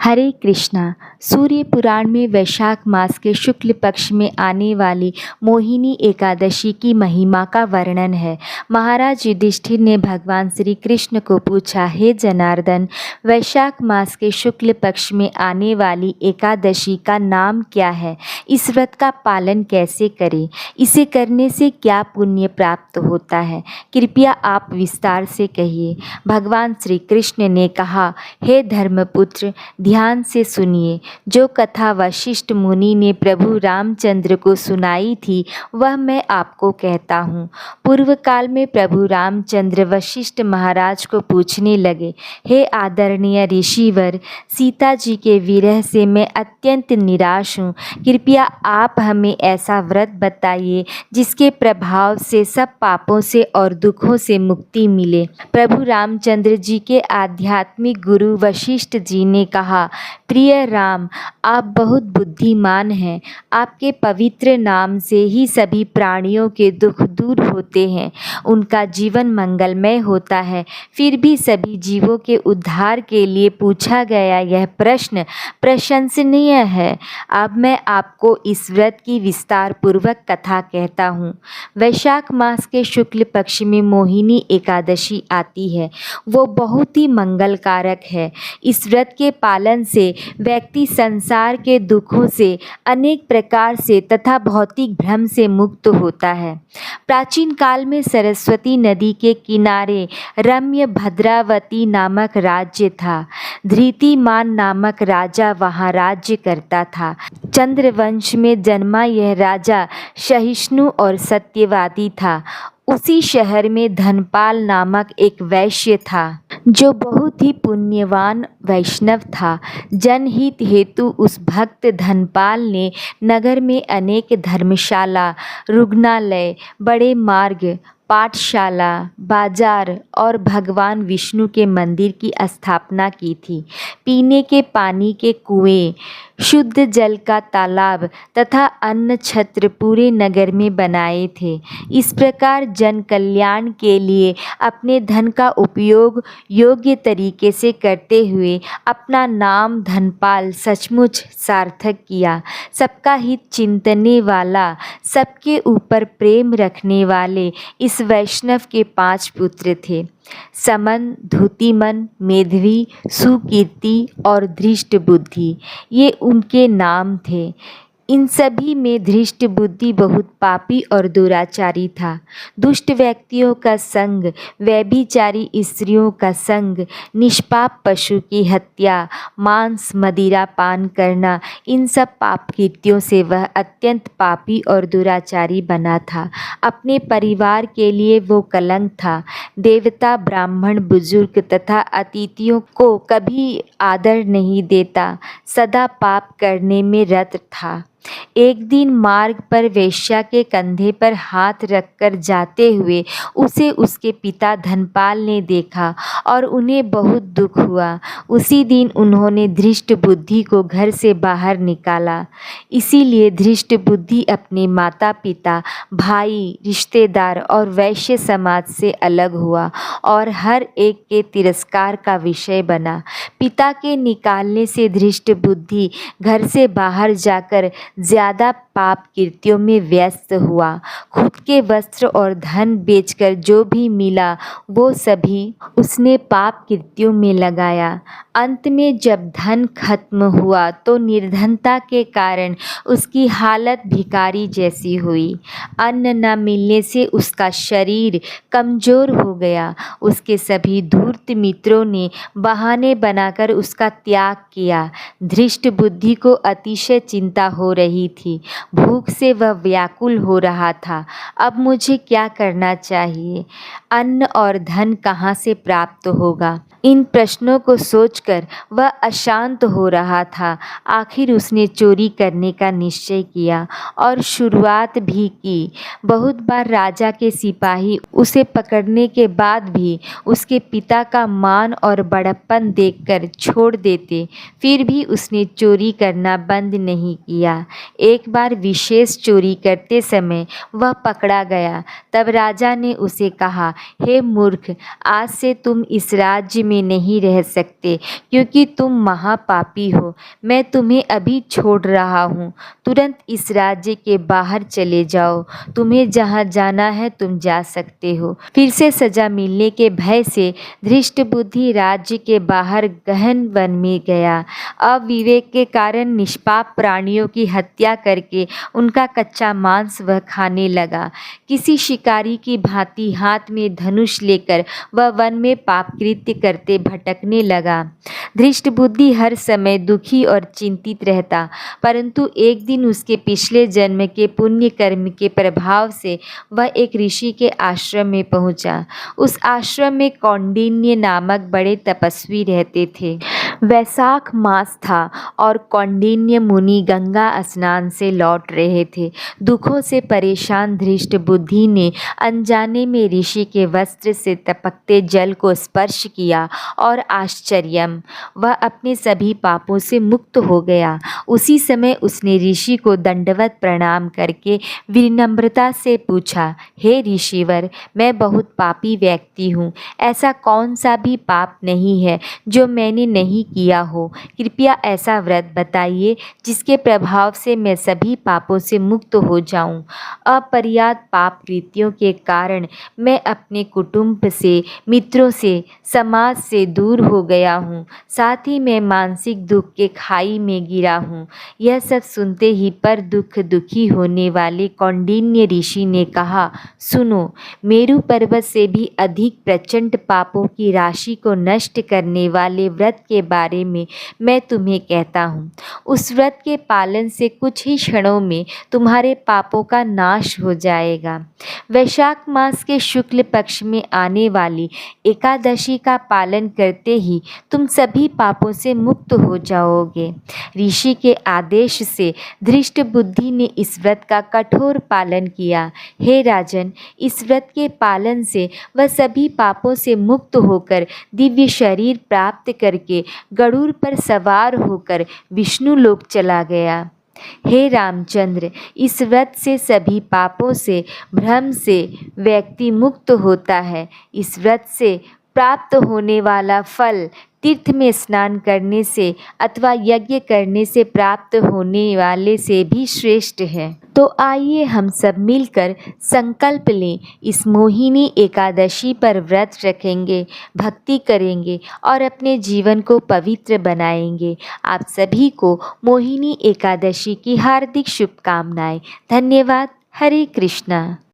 हरे कृष्णा। सूर्य पुराण में वैशाख मास के शुक्ल पक्ष में आने वाली मोहिनी एकादशी की महिमा का वर्णन है। महाराज युधिष्ठिर ने भगवान श्री कृष्ण को पूछा, हे जनार्दन, वैशाख मास के शुक्ल पक्ष में आने वाली एकादशी का नाम क्या है? इस व्रत का पालन कैसे करें? इसे करने से क्या पुण्य प्राप्त होता है? कृपया आप विस्तार से कहिए। भगवान श्री कृष्ण ने कहा, हे धर्मपुत्र, ध्यान से सुनिए। जो कथा वशिष्ठ मुनि ने प्रभु रामचंद्र को सुनाई थी वह मैं आपको कहता हूँ। पूर्व काल में प्रभु रामचंद्र वशिष्ठ महाराज को पूछने लगे, हे आदरणीय ऋषिवर, सीता जी के विरह से मैं अत्यंत निराश हूँ। कृपया आप हमें ऐसा व्रत बताइए जिसके प्रभाव से सब पापों से और दुखों से मुक्ति मिले। प्रभु रामचंद्र जी के आध्यात्मिक गुरु वशिष्ठ जी ने कहा, प्रिय राम, आप बहुत बुद्धिमान हैं। आपके पवित्र नाम से ही सभी प्राणियों के दुख दूर होते हैं, उनका जीवन मंगलमय होता है। फिर भी सभी जीवों के उद्धार के लिए पूछा गया यह प्रश्न प्रशंसनीय है। अब मैं आपको इस व्रत की विस्तार पूर्वक कथा कहता हूँ। वैशाख मास के शुक्ल पक्ष में मोहिनी एकादशी आती है। वो बहुत ही मंगलकारक है। इस व्रत के पालन से व्यक्ति संसार के दुखों से, अनेक प्रकार से तथा भौतिक भ्रम से मुक्त होता है। प्राचीन काल में सरस्वती नदी के किनारे रम्य भद्रावती नामक राज्य था। धृतिमान नामक राजा वहाँ राज्य करता था। चंद्रवंश में जन्मा यह राजा सहिष्णु और सत्यवादी था। उसी शहर में धनपाल नामक एक वैश्य था जो बहुत ही पुण्यवान वैष्णव था। जनहित हेतु उस भक्त धनपाल ने नगर में अनेक धर्मशाला, रुग्णालय, बड़े मार्ग, पाठशाला, बाजार और भगवान विष्णु के मंदिर की स्थापना की थी। पीने के पानी के कुएं, शुद्ध जल का तालाब तथा अन्न छत्र पूरे नगर में बनाए थे। इस प्रकार जन कल्याण के लिए अपने धन का उपयोग योग्य तरीके से करते हुए अपना नाम धनपाल सचमुच सार्थक किया। सबका हित चिंतने वाला, सबके ऊपर प्रेम रखने वाले इस वैष्णव के 5 पुत्र थे। समन, धुतिमन, मेधवी, सुकीर्ति और धृष्ट बुद्धि, ये उनके नाम थे। इन सभी में धृष्ट बुद्धि बहुत पापी और दुराचारी था। दुष्ट व्यक्तियों का संग, व्यभिचारी स्त्रियों का संग, निष्पाप पशु की हत्या, मांस मदिरा पान करना, इन सब पाप कृत्यों से वह अत्यंत पापी और दुराचारी बना था। अपने परिवार के लिए वो कलंक था। देवता, ब्राह्मण, बुजुर्ग तथा अतिथियों को कभी आदर नहीं देता, सदा पाप करने में रत था। एक दिन मार्ग पर वेश्या के कंधे पर हाथ रखकर जाते हुए उसे उसके पिता धनपाल ने देखा और उन्हें बहुत दुख हुआ। उसी दिन उन्होंने धृष्ट बुद्धि को घर से बाहर निकाला। इसीलिए धृष्ट बुद्धि अपने माता पिता, भाई, रिश्तेदार और वैश्य समाज से अलग हुआ और हर एक के तिरस्कार का विषय बना। पिता के निकालने से धृष्ट बुद्धि घर से बाहर जाकर ज़्यादा पाप कृत्यों में व्यस्त हुआ। खुद के वस्त्र और धन बेचकर जो भी मिला वो सभी उसने पाप कृत्यों में लगाया। अंत में जब धन खत्म हुआ तो निर्धनता के कारण उसकी हालत भिखारी जैसी हुई। अन्न न मिलने से उसका शरीर कमज़ोर हो गया। उसके सभी धूर्त मित्रों ने बहाने बनाकर उसका त्याग किया। धृष्ट बुद्धि को अतिशय चिंता हो रही थी। भूख से वह व्याकुल हो रहा था। अब मुझे क्या करना चाहिए? अन्न और धन कहाँ से प्राप्त होगा? इन प्रश्नों को सोचकर वह अशांत हो रहा था। आखिर उसने चोरी करने का निश्चय किया और शुरुआत भी की। बहुत बार राजा के सिपाही उसे पकड़ने के बाद भी उसके पिता का मान और बड़प्पन देखकर छोड़ देते, फिर भी उसने चोरी करना बंद नहीं किया। एक बार विशेष चोरी करते समय वह पकड़ा गया। तब राजा ने उसे कहा, हे मूर्ख, आज से तुम इस राज्य में नहीं रह सकते, क्योंकि तुम महापापी हो। मैं तुम्हें अभी छोड़ रहा हूँ, तुरंत इस राज्य के बाहर चले जाओ। तुम्हें जहाँ जाना है तुम जा सकते हो। फिर से सजा मिलने के भय से धृष्टबुद्धि राज्य के बाहर गहन वन में गया। अविवेक के कारण निष्पाप प्राणियों की हत्या करके उनका कच्चा मांस वह खाने लगा। किसी शिकारी की भांति हाथ में धनुष लेकर वह वन में पापकृत्य करते भटकने लगा। धृष्टबुद्धि हर समय दुखी और चिंतित रहता, परंतु एक दिन उसके पिछले जन्म के पुण्य कर्म के प्रभाव से वह एक ऋषि के आश्रम में पहुंचा। उस आश्रम में कौंडिन्य नामक बड़े तपस्वी रहते थे। वैशाख मास था और कौंडिन्य मुनि गंगा स्नान से लौट रहे थे। दुखों से परेशान धृष्ट बुद्धि ने अनजाने में ऋषि के वस्त्र से टपकते जल को स्पर्श किया और आश्चर्यम, वह अपने सभी पापों से मुक्त हो गया। उसी समय उसने ऋषि को दंडवत प्रणाम करके विनम्रता से पूछा, हे ऋषिवर, मैं बहुत पापी व्यक्ति हूँ। ऐसा कौन सा भी पाप नहीं है जो मैंने नहीं किया हो। कृपया ऐसा व्रत बताइए जिसके प्रभाव से मैं सभी पापों से मुक्त हो जाऊं। अपर्याप्त पाप कृत्यों के कारण मैं अपने कुटुंब से, मित्रों से, समाज से दूर हो गया हूँ। साथ ही मैं मानसिक दुख के खाई में गिरा हूँ। यह सब सुनते ही पर दुखी होने वाले कौंडिन्य ऋषि ने कहा, सुनो, मेरु पर्वत से भी अधिक प्रचंड पापों की राशि को नष्ट करने वाले व्रत के बारे में मैं तुम्हें कहता हूँ। उस व्रत के पालन से कुछ ही क्षणों में तुम्हारे पापों का नाश हो जाएगा। वैशाख मास के शुक्ल पक्ष में आने वाली एकादशी का पालन करते ही तुम सभी पापों से मुक्त हो जाओगे। ऋषि के आदेश से धृष्ट बुद्धि ने इस व्रत का कठोर पालन किया। हे राजन, इस व्रत के पालन से वह सभी पापों से मुक्त होकर दिव्य शरीर प्राप्त करके गरुड़ पर सवार होकर विष्णु लोक चला गया। हे रामचंद्र, इस व्रत से सभी पापों से, भ्रम से व्यक्ति मुक्त होता है। इस व्रत से प्राप्त होने वाला फल तीर्थ में स्नान करने से अथवा यज्ञ करने से प्राप्त होने वाले से भी श्रेष्ठ है। तो आइए हम सब मिलकर संकल्प लें, इस मोहिनी एकादशी पर व्रत रखेंगे, भक्ति करेंगे और अपने जीवन को पवित्र बनाएंगे। आप सभी को मोहिनी एकादशी की हार्दिक शुभकामनाएं। धन्यवाद। हरे कृष्णा।